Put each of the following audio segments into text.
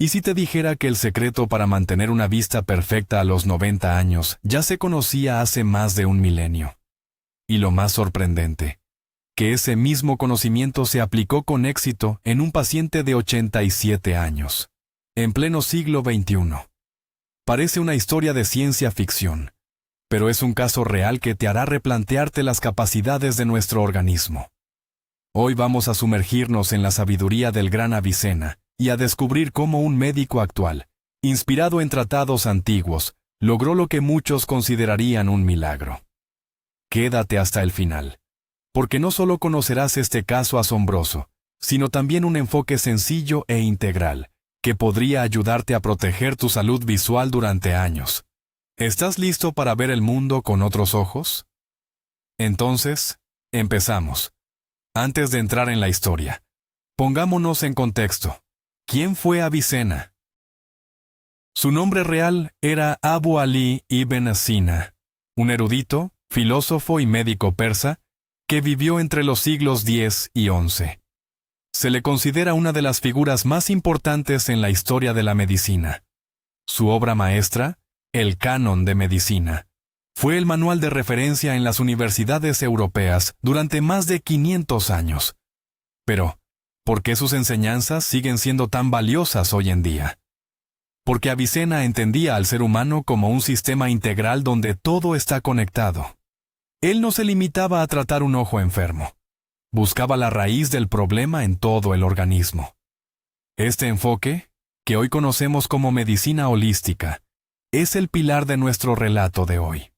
¿Y si te dijera que el secreto para mantener una vista perfecta a los 90 años ya se conocía hace más de un milenio? Y lo más sorprendente, que ese mismo conocimiento se aplicó con éxito en un paciente de 87 años, en pleno siglo XXI. Parece una historia de ciencia ficción, pero es un caso real que te hará replantearte las capacidades de nuestro organismo. Hoy vamos a sumergirnos en la sabiduría del gran Avicena y a descubrir cómo un médico actual, inspirado en tratados antiguos, logró lo que muchos considerarían un milagro. Quédate hasta el final, porque no solo conocerás este caso asombroso, sino también un enfoque sencillo e integral, que podría ayudarte a proteger tu salud visual durante años. ¿Estás listo para ver el mundo con otros ojos? Entonces, empezamos. Antes de entrar en la historia, pongámonos en contexto. ¿Quién fue Avicena? Su nombre real era Abu Ali ibn Sina, un erudito, filósofo y médico persa que vivió entre los siglos X y XI. Se le considera una de las figuras más importantes en la historia de la medicina. Su obra maestra, el Canon de Medicina, fue el manual de referencia en las universidades europeas durante más de 500 años. Pero, ¿por qué sus enseñanzas siguen siendo tan valiosas hoy en día? Porque Avicena entendía al ser humano como un sistema integral donde todo está conectado. Él no se limitaba a tratar un ojo enfermo. Buscaba la raíz del problema en todo el organismo. Este enfoque, que hoy conocemos como medicina holística, es el pilar de nuestro relato de hoy.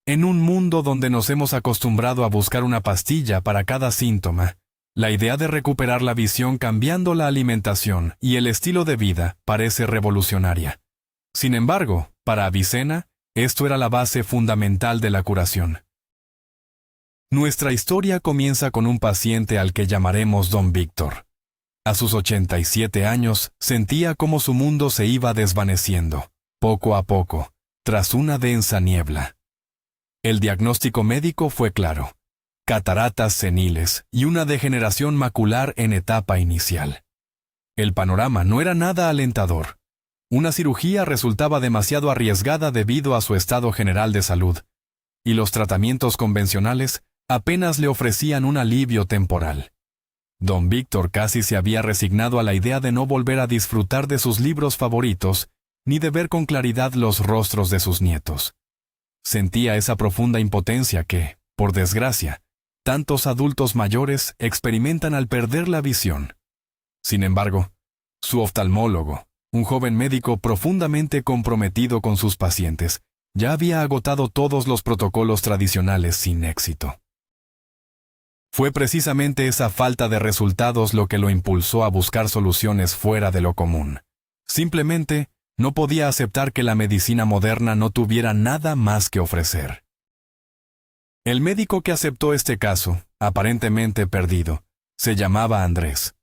En un mundo donde nos hemos acostumbrado a buscar una pastilla para cada síntoma, la idea de recuperar la visión cambiando la alimentación y el estilo de vida parece revolucionaria. Sin embargo, para Avicena, esto era la base fundamental de la curación. Nuestra historia comienza con un paciente al que llamaremos Don Víctor. A sus 87 años, sentía cómo su mundo se iba desvaneciendo, poco a poco, tras una densa niebla. El diagnóstico médico fue claro: cataratas seniles y una degeneración macular en etapa inicial. El panorama no era nada alentador. Una cirugía resultaba demasiado arriesgada debido a su estado general de salud, y los tratamientos convencionales apenas le ofrecían un alivio temporal. Don Víctor casi se había resignado a la idea de no volver a disfrutar de sus libros favoritos, ni de ver con claridad los rostros de sus nietos. Sentía esa profunda impotencia que, por desgracia, tantos adultos mayores experimentan al perder la visión. Sin embargo, su oftalmólogo, un joven médico profundamente comprometido con sus pacientes, ya había agotado todos los protocolos tradicionales sin éxito. Fue precisamente esa falta de resultados lo que lo impulsó a buscar soluciones fuera de lo común. Simplemente, no podía aceptar que la medicina moderna no tuviera nada más que ofrecer. El médico que aceptó este caso, aparentemente perdido, se llamaba Andrés.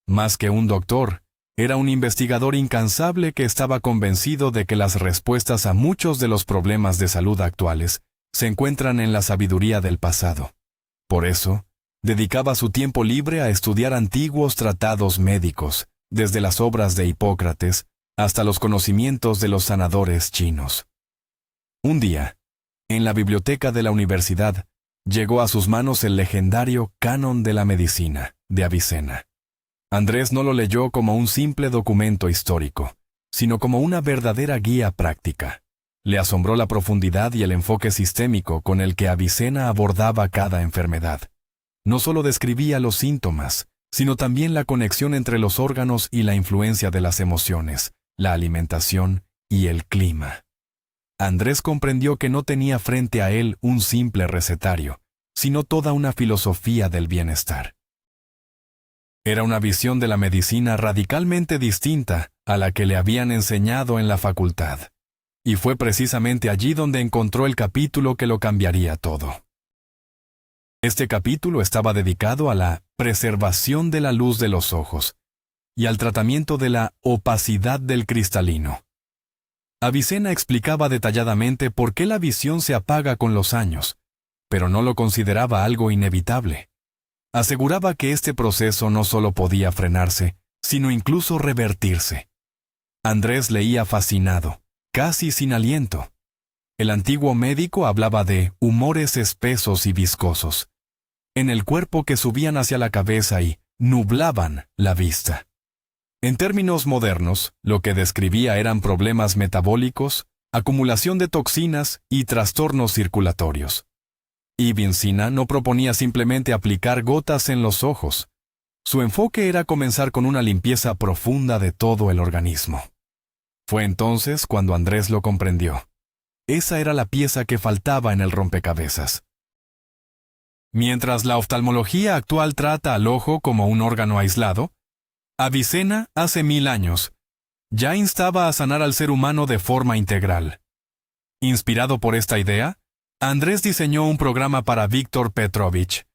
Más que un doctor, era un investigador incansable que estaba convencido de que las respuestas a muchos de los problemas de salud actuales se encuentran en la sabiduría del pasado. Por eso, dedicaba su tiempo libre a estudiar antiguos tratados médicos, desde las obras de Hipócrates hasta los conocimientos de los sanadores chinos. Un día, en la biblioteca de la universidad, llegó a sus manos el legendario Canon de la Medicina, de Avicena. Andrés no lo leyó como un simple documento histórico, sino como una verdadera guía práctica. Le asombró la profundidad y el enfoque sistémico con el que Avicena abordaba cada enfermedad. No solo describía los síntomas, sino también la conexión entre los órganos y la influencia de las emociones, la alimentación y el clima. Andrés comprendió que no tenía frente a él un simple recetario, sino toda una filosofía del bienestar. Era una visión de la medicina radicalmente distinta a la que le habían enseñado en la facultad. Y fue precisamente allí donde encontró el capítulo que lo cambiaría todo. Este capítulo estaba dedicado a la preservación de la luz de los ojos y al tratamiento de la opacidad del cristalino. Avicena explicaba detalladamente por qué la visión se apaga con los años, pero no lo consideraba algo inevitable. Aseguraba que este proceso no solo podía frenarse, sino incluso revertirse. Andrés leía fascinado, casi sin aliento. El antiguo médico hablaba de humores espesos y viscosos, en el cuerpo que subían hacia la cabeza y nublaban la vista. En términos modernos, lo que describía eran problemas metabólicos, acumulación de toxinas y trastornos circulatorios. Ibn Sina no proponía simplemente aplicar gotas en los ojos. Su enfoque era comenzar con una limpieza profunda de todo el organismo. Fue entonces cuando Andrés lo comprendió. Esa era la pieza que faltaba en el rompecabezas. Mientras la oftalmología actual trata al ojo como un órgano aislado, Avicena, hace 1000 años, ya instaba a sanar al ser humano de forma integral. Inspirado por esta idea, Andrés diseñó un programa para Víctor Petrovich,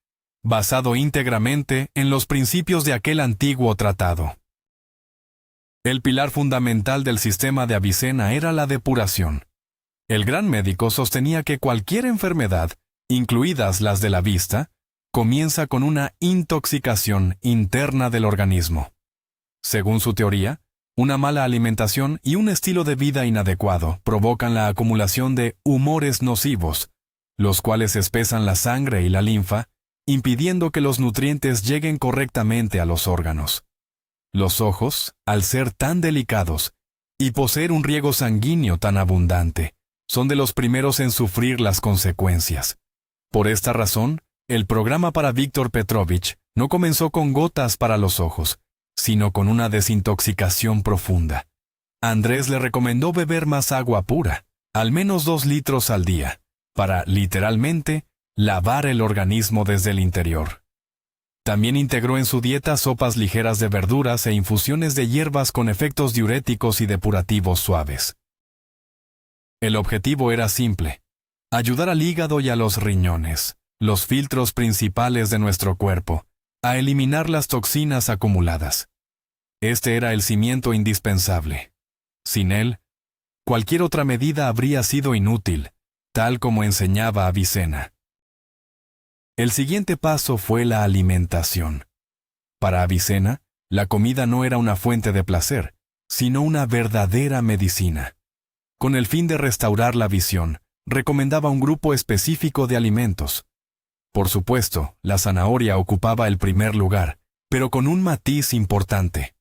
basado íntegramente en los principios de aquel antiguo tratado. El pilar fundamental del sistema de Avicena era la depuración. El gran médico sostenía que cualquier enfermedad, incluidas las de la vista, comienza con una intoxicación interna del organismo. Según su teoría, una mala alimentación y un estilo de vida inadecuado provocan la acumulación de humores nocivos, los cuales espesan la sangre y la linfa, impidiendo que los nutrientes lleguen correctamente a los órganos. Los ojos, al ser tan delicados y poseer un riego sanguíneo tan abundante, son de los primeros en sufrir las consecuencias. Por esta razón, el programa para Víctor Petrovich no comenzó con gotas para los ojos, sino con una desintoxicación profunda. Andrés le recomendó beber más agua pura, al menos 2 litros al día, para, literalmente, lavar el organismo desde el interior. También integró en su dieta sopas ligeras de verduras e infusiones de hierbas con efectos diuréticos y depurativos suaves. El objetivo era simple: ayudar al hígado y a los riñones, los filtros principales de nuestro cuerpo, a eliminar las toxinas acumuladas. Este era el cimiento indispensable. Sin él, cualquier otra medida habría sido inútil, tal como enseñaba Avicena. El siguiente paso fue la alimentación. Para Avicena, la comida no era una fuente de placer, sino una verdadera medicina. Con el fin de restaurar la visión, recomendaba un grupo específico de alimentos. Por supuesto, la zanahoria ocupaba el primer lugar, pero con un matiz importante.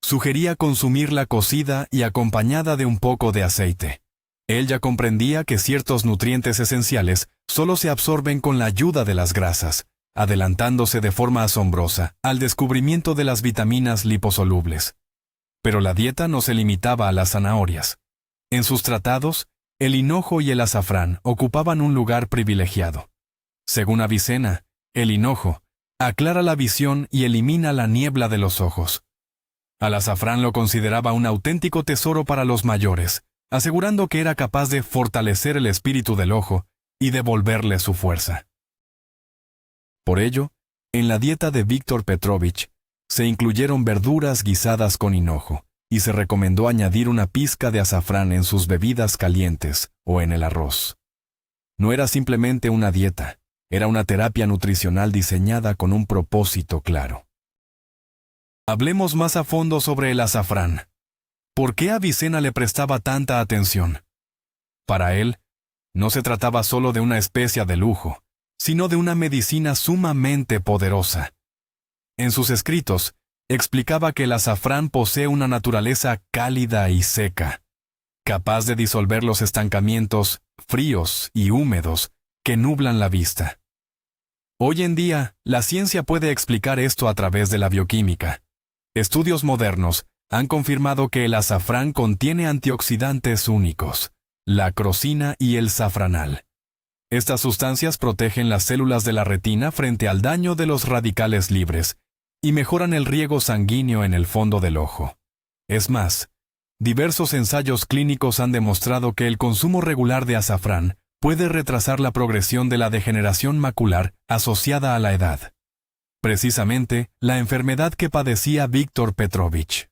Sugería consumirla cocida y acompañada de un poco de aceite. Él ya comprendía que ciertos nutrientes esenciales solo se absorben con la ayuda de las grasas, adelantándose de forma asombrosa al descubrimiento de las vitaminas liposolubles. Pero la dieta no se limitaba a las zanahorias. En sus tratados, el hinojo y el azafrán ocupaban un lugar privilegiado. Según Avicena, el hinojo aclara la visión y elimina la niebla de los ojos. Al azafrán lo consideraba un auténtico tesoro para los mayores, asegurando que era capaz de fortalecer el espíritu del ojo y devolverle su fuerza. Por ello, en la dieta de Víctor Petrovich se incluyeron verduras guisadas con hinojo, y se recomendó añadir una pizca de azafrán en sus bebidas calientes o en el arroz. No era simplemente una dieta, era una terapia nutricional diseñada con un propósito claro. Hablemos más a fondo sobre el azafrán. ¿Por qué Avicena le prestaba tanta atención? Para él, no se trataba solo de una especia de lujo, sino de una medicina sumamente poderosa. En sus escritos, explicaba que el azafrán posee una naturaleza cálida y seca, capaz de disolver los estancamientos fríos y húmedos que nublan la vista. Hoy en día, la ciencia puede explicar esto a través de la bioquímica. Estudios modernos han confirmado que el azafrán contiene antioxidantes únicos, la crosina y el safranal. Estas sustancias protegen las células de la retina frente al daño de los radicales libres y mejoran el riego sanguíneo en el fondo del ojo. Es más, diversos ensayos clínicos han demostrado que el consumo regular de azafrán puede retrasar la progresión de la degeneración macular asociada a la edad. Precisamente, la enfermedad que padecía Víctor Petrovich.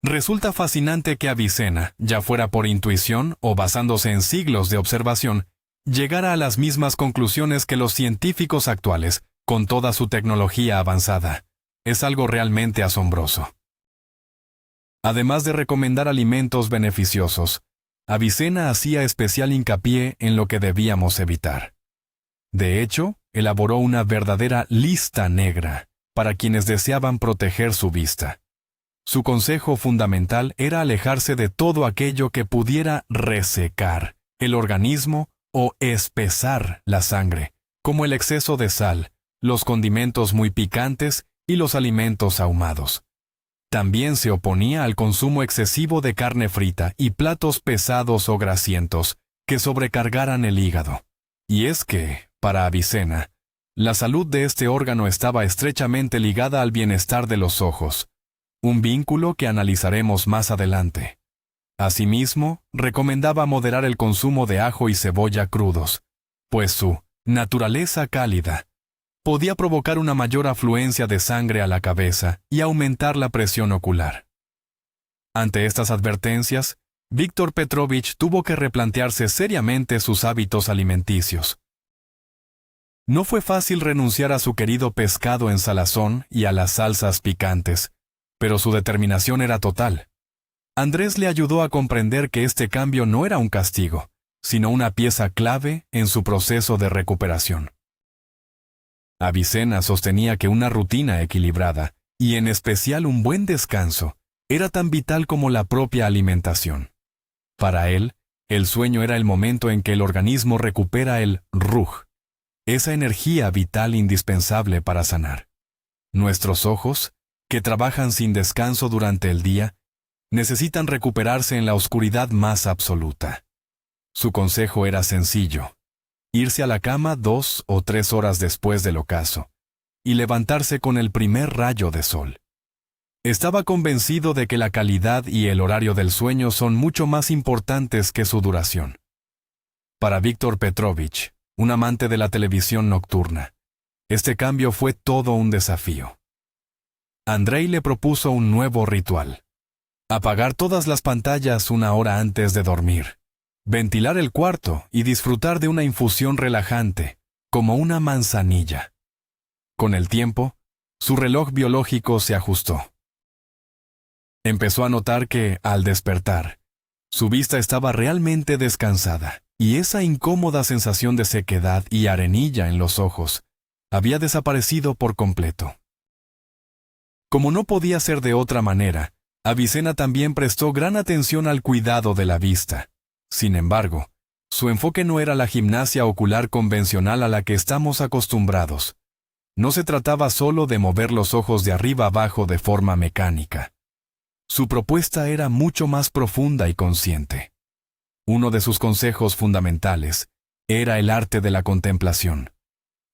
Resulta fascinante que Avicena, ya fuera por intuición o basándose en siglos de observación, llegara a las mismas conclusiones que los científicos actuales, con toda su tecnología avanzada. Es algo realmente asombroso. Además de recomendar alimentos beneficiosos, Avicena hacía especial hincapié en lo que debíamos evitar. De hecho, elaboró una verdadera lista negra para quienes deseaban proteger su vista. Su consejo fundamental era alejarse de todo aquello que pudiera resecar el organismo o espesar la sangre, como el exceso de sal, los condimentos muy picantes y los alimentos ahumados. También se oponía al consumo excesivo de carne frita y platos pesados o grasientos que sobrecargaran el hígado. Y es que, para Avicena, la salud de este órgano estaba estrechamente ligada al bienestar de los ojos, un vínculo que analizaremos más adelante. Asimismo, recomendaba moderar el consumo de ajo y cebolla crudos, pues su naturaleza cálida podía provocar una mayor afluencia de sangre a la cabeza y aumentar la presión ocular. Ante estas advertencias, Víctor Petrovich tuvo que replantearse seriamente sus hábitos alimenticios. No fue fácil renunciar a su querido pescado en salazón y a las salsas picantes, pero su determinación era total. Andrés le ayudó a comprender que este cambio no era un castigo, sino una pieza clave en su proceso de recuperación. Avicena sostenía que una rutina equilibrada, y en especial un buen descanso, era tan vital como la propia alimentación. Para él, el sueño era el momento en que el organismo recupera el ruj, esa energía vital indispensable para sanar. Nuestros ojos, que trabajan sin descanso durante el día, necesitan recuperarse en la oscuridad más absoluta. Su consejo era sencillo: irse a la cama 2 o 3 horas después del ocaso, y levantarse con el primer rayo de sol. Estaba convencido de que la calidad y el horario del sueño son mucho más importantes que su duración. Para Víctor Petrovich, un amante de la televisión nocturna, este cambio fue todo un desafío. Andrei le propuso un nuevo ritual: apagar todas las pantallas 1 hora antes de dormir, ventilar el cuarto y disfrutar de una infusión relajante, como una manzanilla. Con el tiempo, su reloj biológico se ajustó. Empezó a notar que, al despertar, su vista estaba realmente descansada, y esa incómoda sensación de sequedad y arenilla en los ojos había desaparecido por completo. Como no podía ser de otra manera, Avicena también prestó gran atención al cuidado de la vista. Sin embargo, su enfoque no era la gimnasia ocular convencional a la que estamos acostumbrados. No se trataba solo de mover los ojos de arriba abajo de forma mecánica. Su propuesta era mucho más profunda y consciente. Uno de sus consejos fundamentales era el arte de la contemplación.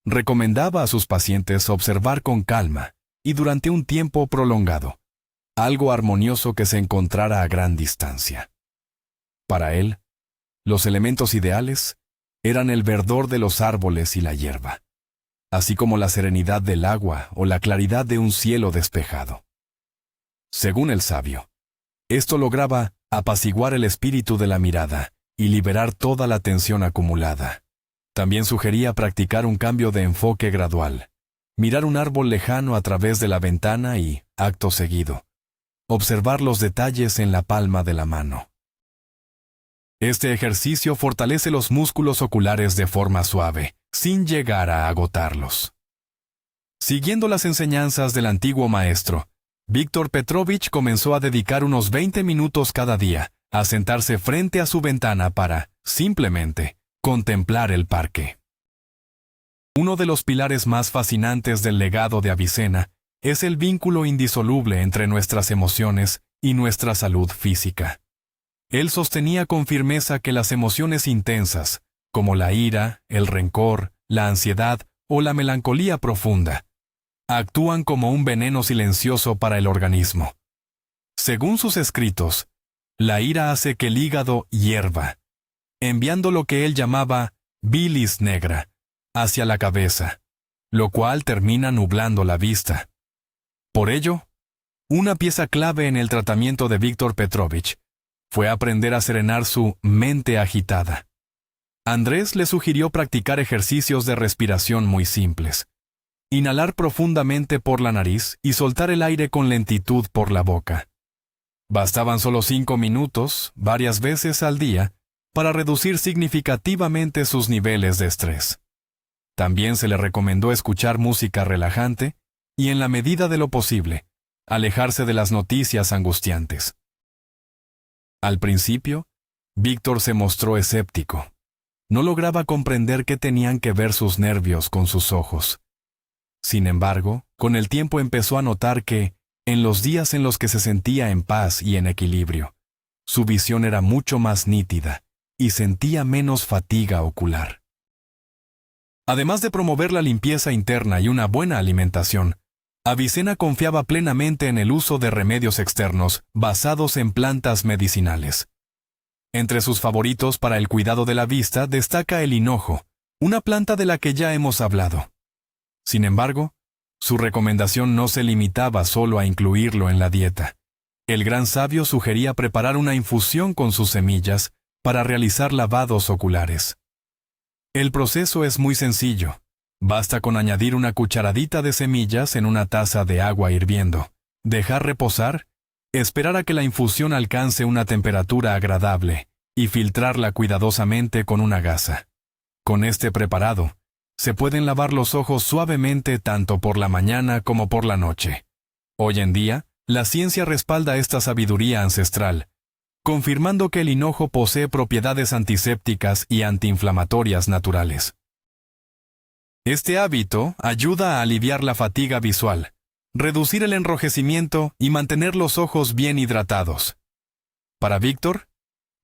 Recomendaba a sus pacientes observar con calma y durante un tiempo prolongado algo armonioso que se encontrara a gran distancia. Para él, los elementos ideales eran el verdor de los árboles y la hierba, así como la serenidad del agua o la claridad de un cielo despejado. Según el sabio, esto lograba apaciguar el espíritu de la mirada y liberar toda la tensión acumulada. También sugería practicar un cambio de enfoque gradual, mirar un árbol lejano a través de la ventana y, acto seguido, observar los detalles en la palma de la mano. Este ejercicio fortalece los músculos oculares de forma suave, sin llegar a agotarlos. Siguiendo las enseñanzas del antiguo maestro, Víctor Petrovich comenzó a dedicar unos 20 minutos cada día a sentarse frente a su ventana para, simplemente, contemplar el parque. Uno de los pilares más fascinantes del legado de Avicena es el vínculo indisoluble entre nuestras emociones y nuestra salud física. Él sostenía con firmeza que las emociones intensas, como la ira, el rencor, la ansiedad o la melancolía profunda, actúan como un veneno silencioso para el organismo. Según sus escritos, la ira hace que el hígado hierva, enviando lo que él llamaba bilis negra hacia la cabeza, lo cual termina nublando la vista. Por ello, una pieza clave en el tratamiento de Víctor Petrovich fue aprender a serenar su mente agitada. Andrés le sugirió practicar ejercicios de respiración muy simples. Inhalar profundamente por la nariz y soltar el aire con lentitud por la boca. Bastaban solo 5 minutos, varias veces al día, para reducir significativamente sus niveles de estrés. También se le recomendó escuchar música relajante y, en la medida de lo posible, alejarse de las noticias angustiantes. Al principio, Víctor se mostró escéptico. No lograba comprender qué tenían que ver sus nervios con sus ojos. Sin embargo, con el tiempo empezó a notar que, en los días en los que se sentía en paz y en equilibrio, su visión era mucho más nítida y sentía menos fatiga ocular. Además de promover la limpieza interna y una buena alimentación, Avicena confiaba plenamente en el uso de remedios externos basados en plantas medicinales. Entre sus favoritos para el cuidado de la vista destaca el hinojo, una planta de la que ya hemos hablado. Sin embargo, su recomendación no se limitaba solo a incluirlo en la dieta. El gran sabio sugería preparar una infusión con sus semillas para realizar lavados oculares. El proceso es muy sencillo. Basta con añadir una cucharadita de semillas en una taza de agua hirviendo, dejar reposar, esperar a que la infusión alcance una temperatura agradable y filtrarla cuidadosamente con una gasa. Con este preparado, se pueden lavar los ojos suavemente tanto por la mañana como por la noche. Hoy en día, la ciencia respalda esta sabiduría ancestral, confirmando que el hinojo posee propiedades antisépticas y antiinflamatorias naturales. Este hábito ayuda a aliviar la fatiga visual, reducir el enrojecimiento y mantener los ojos bien hidratados. Para Víctor,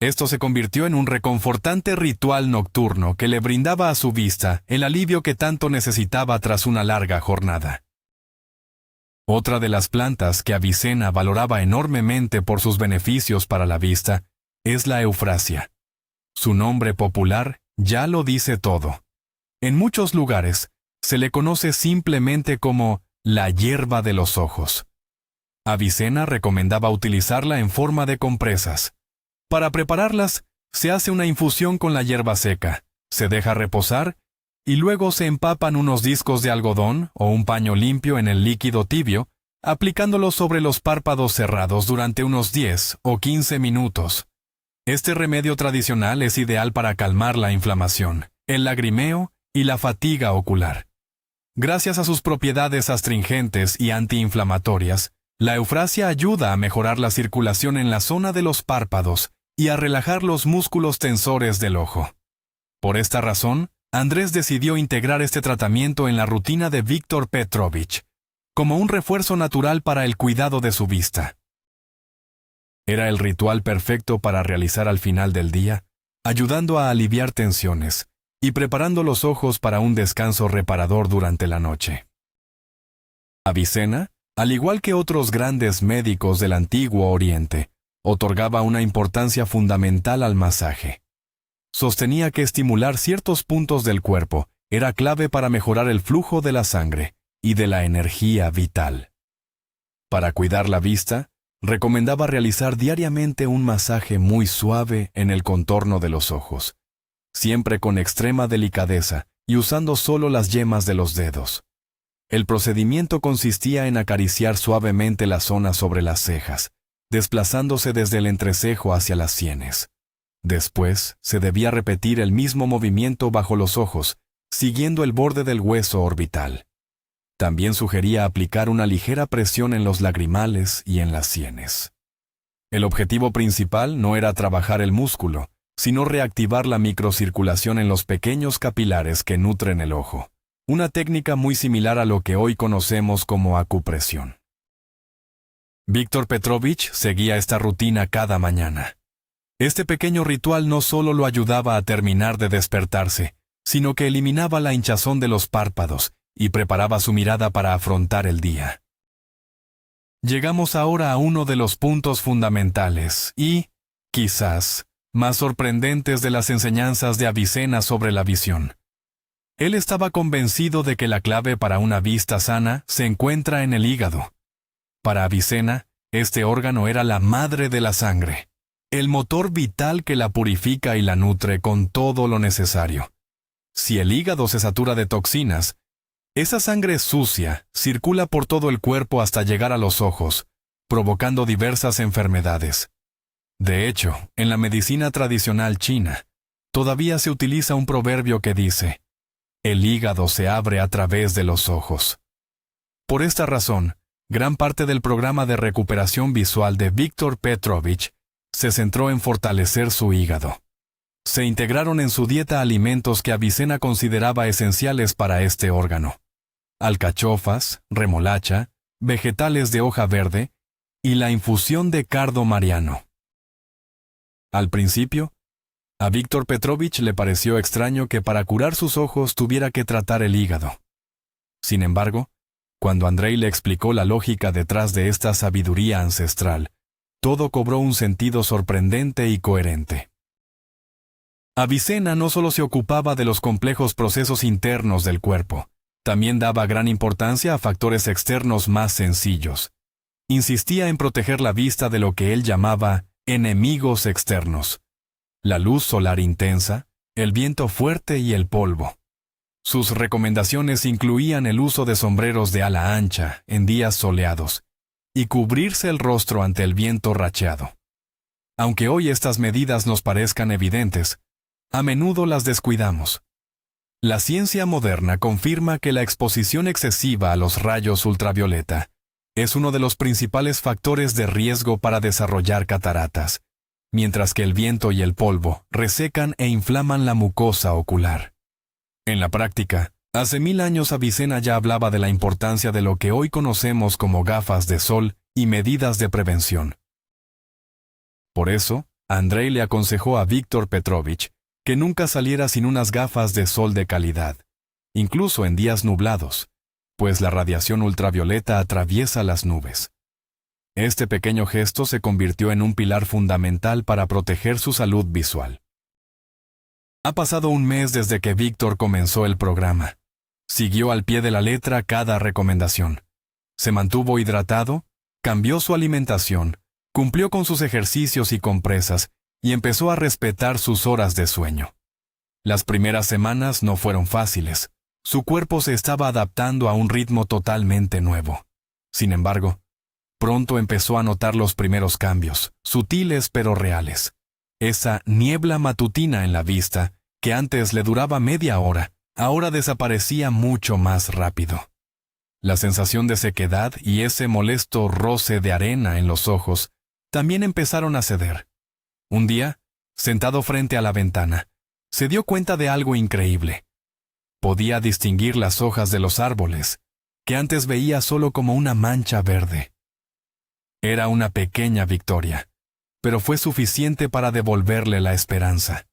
esto se convirtió en un reconfortante ritual nocturno que le brindaba a su vista el alivio que tanto necesitaba tras una larga jornada. Otra de las plantas que Avicena valoraba enormemente por sus beneficios para la vista es la eufrasia. Su nombre popular ya lo dice todo. En muchos lugares se le conoce simplemente como la hierba de los ojos. Avicena recomendaba utilizarla en forma de compresas. Para prepararlas, se hace una infusión con la hierba seca, se deja reposar y luego se empapan unos discos de algodón o un paño limpio en el líquido tibio, aplicándolo sobre los párpados cerrados durante unos 10 o 15 minutos. Este remedio tradicional es ideal para calmar la inflamación, el lagrimeo y la fatiga ocular. Gracias a sus propiedades astringentes y antiinflamatorias, la eufrasia ayuda a mejorar la circulación en la zona de los párpados y a relajar los músculos tensores del ojo. Por esta razón, Andrés decidió integrar este tratamiento en la rutina de Víctor Petrovich, como un refuerzo natural para el cuidado de su vista. Era el ritual perfecto para realizar al final del día, ayudando a aliviar tensiones y preparando los ojos para un descanso reparador durante la noche. Avicena, al igual que otros grandes médicos del Antiguo Oriente, otorgaba una importancia fundamental al masaje. Sostenía que estimular ciertos puntos del cuerpo era clave para mejorar el flujo de la sangre y de la energía vital. Para cuidar la vista, recomendaba realizar diariamente un masaje muy suave en el contorno de los ojos, siempre con extrema delicadeza y usando solo las yemas de los dedos. El procedimiento consistía en acariciar suavemente la zona sobre las cejas, desplazándose desde el entrecejo hacia las sienes. Después, se debía repetir el mismo movimiento bajo los ojos, siguiendo el borde del hueso orbital. También sugería aplicar una ligera presión en los lagrimales y en las sienes. El objetivo principal no era trabajar el músculo, sino reactivar la microcirculación en los pequeños capilares que nutren el ojo, una técnica muy similar a lo que hoy conocemos como acupresión. Víctor Petrovich seguía esta rutina cada mañana. Este pequeño ritual no solo lo ayudaba a terminar de despertarse, sino que eliminaba la hinchazón de los párpados y preparaba su mirada para afrontar el día. Llegamos ahora a uno de los puntos fundamentales y, quizás, más sorprendentes de las enseñanzas de Avicena sobre la visión. Él estaba convencido de que la clave para una vista sana se encuentra en el hígado. Para Avicena, este órgano era la madre de la sangre, el motor vital que la purifica y la nutre con todo lo necesario. Si el hígado se satura de toxinas, esa sangre sucia circula por todo el cuerpo hasta llegar a los ojos, provocando diversas enfermedades. De hecho, en la medicina tradicional china, todavía se utiliza un proverbio que dice: el hígado se abre a través de los ojos. Por esta razón, gran parte del programa de recuperación visual de Viktor Petrovich se centró en fortalecer su hígado. Se integraron en su dieta alimentos que Avicena consideraba esenciales para este órgano: alcachofas, remolacha, vegetales de hoja verde y la infusión de cardo mariano. Al principio, a Viktor Petrovich le pareció extraño que para curar sus ojos tuviera que tratar el hígado. Sin embargo, cuando Andrei le explicó la lógica detrás de esta sabiduría ancestral, todo cobró un sentido sorprendente y coherente. Avicena no solo se ocupaba de los complejos procesos internos del cuerpo, también daba gran importancia a factores externos más sencillos. Insistía en proteger la vista de lo que él llamaba enemigos externos: la luz solar intensa, el viento fuerte y el polvo. Sus recomendaciones incluían el uso de sombreros de ala ancha en días soleados y cubrirse el rostro ante el viento racheado. Aunque hoy estas medidas nos parezcan evidentes, a menudo las descuidamos. La ciencia moderna confirma que la exposición excesiva a los rayos ultravioleta es uno de los principales factores de riesgo para desarrollar cataratas, mientras que el viento y el polvo resecan e inflaman la mucosa ocular. En la práctica, hace 1000 años Avicena ya hablaba de la importancia de lo que hoy conocemos como gafas de sol y medidas de prevención. Por eso, Andrei le aconsejó a Viktor Petrovich que nunca saliera sin unas gafas de sol de calidad, incluso en días nublados, pues la radiación ultravioleta atraviesa las nubes. Este pequeño gesto se convirtió en un pilar fundamental para proteger su salud visual. Ha pasado un mes desde que Víctor comenzó el programa. Siguió al pie de la letra cada recomendación. Se mantuvo hidratado, cambió su alimentación, cumplió con sus ejercicios y compresas y empezó a respetar sus horas de sueño. Las primeras semanas no fueron fáciles. Su cuerpo se estaba adaptando a un ritmo totalmente nuevo. Sin embargo, pronto empezó a notar los primeros cambios, sutiles pero reales. Esa niebla matutina en la vista, que antes le duraba media hora, ahora desaparecía mucho más rápido. La sensación de sequedad y ese molesto roce de arena en los ojos también empezaron a ceder. Un día, sentado frente a la ventana, se dio cuenta de algo increíble. Podía distinguir las hojas de los árboles, que antes veía solo como una mancha verde. Era una pequeña victoria, pero fue suficiente para devolverle la esperanza.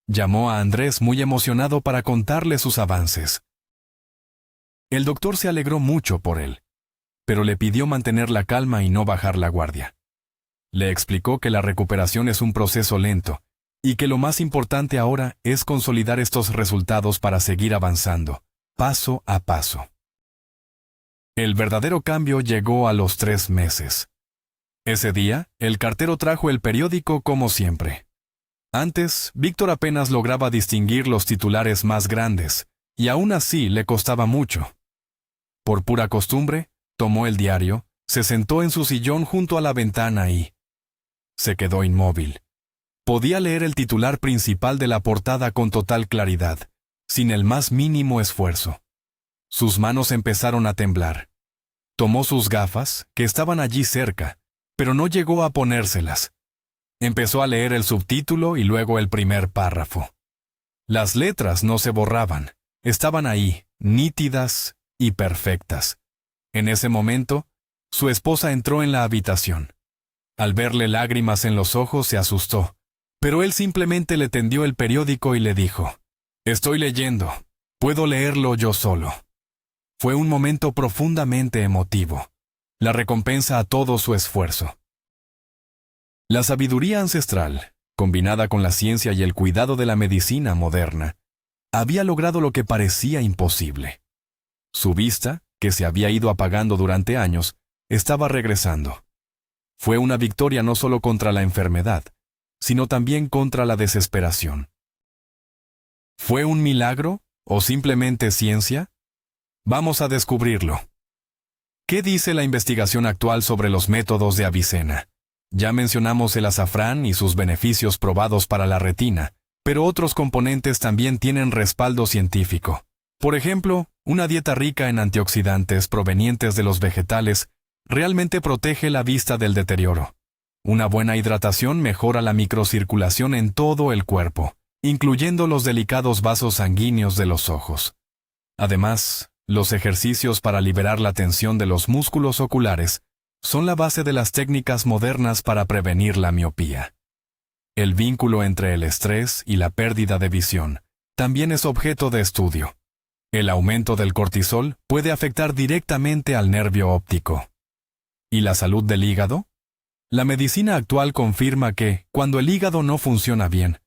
Llamó a Andrés muy emocionado para contarle sus avances. El doctor se alegró mucho por él, pero le pidió mantener la calma y no bajar la guardia. Le explicó que la recuperación es un proceso lento y que lo más importante ahora es consolidar estos resultados para seguir avanzando, paso a paso. El verdadero cambio llegó a los 3 meses. Ese día, el cartero trajo el periódico como siempre. Antes, Víctor apenas lograba distinguir los titulares más grandes, y aún así le costaba mucho. Por pura costumbre, tomó el diario, se sentó en su sillón junto a la ventana y se quedó inmóvil. Podía leer el titular principal de la portada con total claridad, sin el más mínimo esfuerzo. Sus manos empezaron a temblar. Tomó sus gafas, que estaban allí cerca, pero no llegó a ponérselas. Empezó a leer el subtítulo y luego el primer párrafo. Las letras no se borraban, estaban ahí, nítidas y perfectas. En ese momento, su esposa entró en la habitación. Al verle lágrimas en los ojos se asustó, pero él simplemente le tendió el periódico y le dijo: «Estoy leyendo, puedo leerlo yo solo». Fue un momento profundamente emotivo, la recompensa a todo su esfuerzo. La sabiduría ancestral, combinada con la ciencia y el cuidado de la medicina moderna, había logrado lo que parecía imposible. Su vista, que se había ido apagando durante años, estaba regresando. Fue una victoria no solo contra la enfermedad, sino también contra la desesperación. ¿Fue un milagro o simplemente ciencia? Vamos a descubrirlo. ¿Qué dice la investigación actual sobre los métodos de Avicena? Ya mencionamos el azafrán y sus beneficios probados para la retina, pero otros componentes también tienen respaldo científico. Por ejemplo, una dieta rica en antioxidantes provenientes de los vegetales realmente protege la vista del deterioro. Una buena hidratación mejora la microcirculación en todo el cuerpo, incluyendo los delicados vasos sanguíneos de los ojos. Además, los ejercicios para liberar la tensión de los músculos oculares son la base de las técnicas modernas para prevenir la miopía. El vínculo entre el estrés y la pérdida de visión también es objeto de estudio. El aumento del cortisol puede afectar directamente al nervio óptico. ¿Y la salud del hígado? La medicina actual confirma que, cuando el hígado no funciona bien,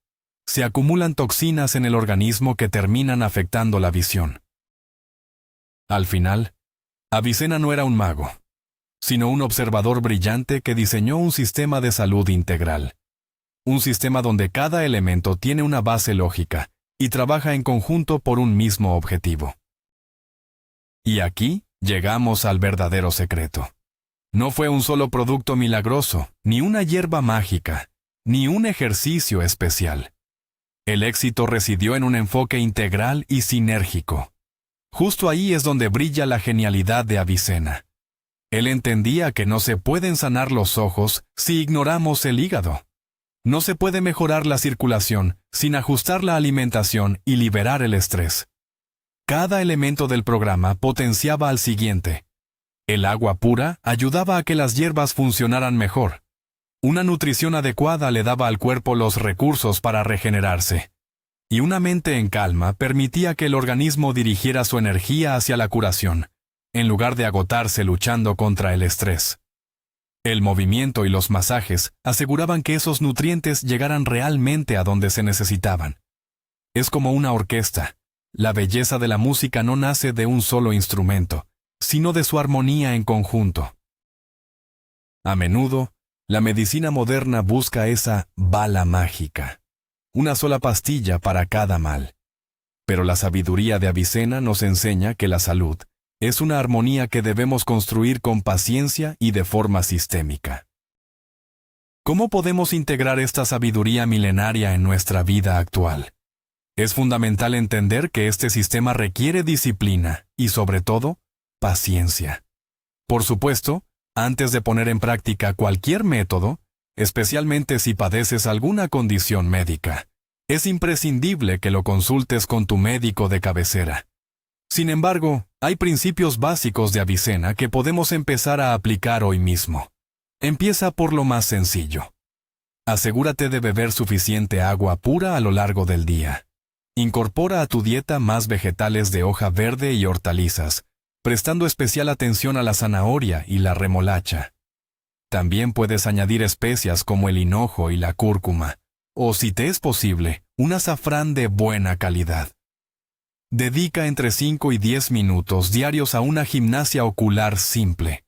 se acumulan toxinas en el organismo que terminan afectando la visión. Al final, Avicena no era un mago, sino un observador brillante que diseñó un sistema de salud integral. Un sistema donde cada elemento tiene una base lógica y trabaja en conjunto por un mismo objetivo. Y aquí llegamos al verdadero secreto. No fue un solo producto milagroso, ni una hierba mágica, ni un ejercicio especial. El éxito residió en un enfoque integral y sinérgico. Justo ahí es donde brilla la genialidad de Avicena. Él entendía que no se pueden sanar los ojos si ignoramos el hígado. No se puede mejorar la circulación sin ajustar la alimentación y liberar el estrés. Cada elemento del programa potenciaba al siguiente. El agua pura ayudaba a que las hierbas funcionaran mejor. Una nutrición adecuada le daba al cuerpo los recursos para regenerarse. Y una mente en calma permitía que el organismo dirigiera su energía hacia la curación, en lugar de agotarse luchando contra el estrés. El movimiento y los masajes aseguraban que esos nutrientes llegaran realmente a donde se necesitaban. Es como una orquesta. La belleza de la música no nace de un solo instrumento, sino de su armonía en conjunto. A menudo, la medicina moderna busca esa bala mágica, una sola pastilla para cada mal. Pero la sabiduría de Avicena nos enseña que la salud es una armonía que debemos construir con paciencia y de forma sistémica. ¿Cómo podemos integrar esta sabiduría milenaria en nuestra vida actual? Es fundamental entender que este sistema requiere disciplina y, sobre todo, paciencia. Por supuesto, antes de poner en práctica cualquier método, especialmente si padeces alguna condición médica, es imprescindible que lo consultes con tu médico de cabecera. Sin embargo, hay principios básicos de Avicena que podemos empezar a aplicar hoy mismo. Empieza por lo más sencillo. Asegúrate de beber suficiente agua pura a lo largo del día. Incorpora a tu dieta más vegetales de hoja verde y hortalizas, prestando especial atención a la zanahoria y la remolacha. También puedes añadir especias como el hinojo y la cúrcuma, o si te es posible, un azafrán de buena calidad. Dedica entre 5 y 10 minutos diarios a una gimnasia ocular simple.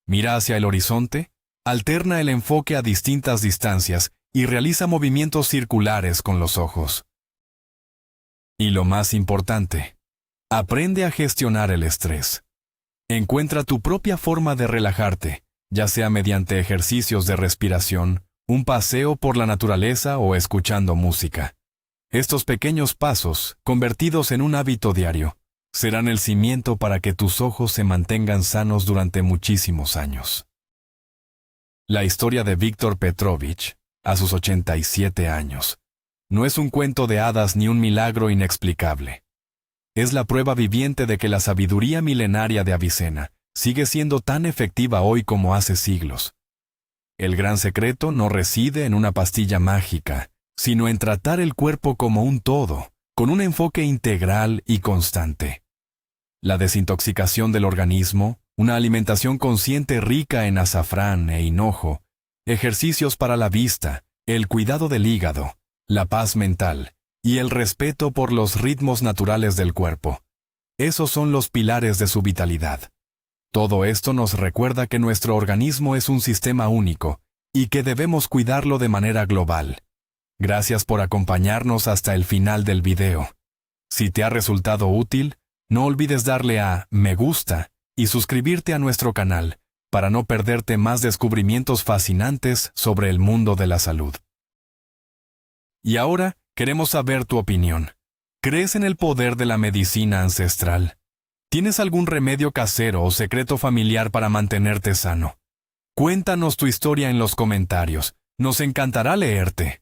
Mira hacia el horizonte, alterna el enfoque a distintas distancias y realiza movimientos circulares con los ojos. Y lo más importante, aprende a gestionar el estrés. Encuentra tu propia forma de relajarte, ya sea mediante ejercicios de respiración, un paseo por la naturaleza o escuchando música. Estos pequeños pasos, convertidos en un hábito diario, serán el cimiento para que tus ojos se mantengan sanos durante muchísimos años. La historia de Víctor Petrovich, a sus 87 años, no es un cuento de hadas ni un milagro inexplicable. Es la prueba viviente de que la sabiduría milenaria de Avicena sigue siendo tan efectiva hoy como hace siglos. El gran secreto no reside en una pastilla mágica, sino en tratar el cuerpo como un todo, con un enfoque integral y constante. La desintoxicación del organismo, una alimentación consciente rica en azafrán e hinojo, ejercicios para la vista, el cuidado del hígado, la paz mental y el respeto por los ritmos naturales del cuerpo. Esos son los pilares de su vitalidad. Todo esto nos recuerda que nuestro organismo es un sistema único y que debemos cuidarlo de manera global. Gracias por acompañarnos hasta el final del video. Si te ha resultado útil, no olvides darle a me gusta y suscribirte a nuestro canal para no perderte más descubrimientos fascinantes sobre el mundo de la salud. Y ahora queremos saber tu opinión. ¿Crees en el poder de la medicina ancestral? ¿Tienes algún remedio casero o secreto familiar para mantenerte sano? Cuéntanos tu historia en los comentarios. Nos encantará leerte.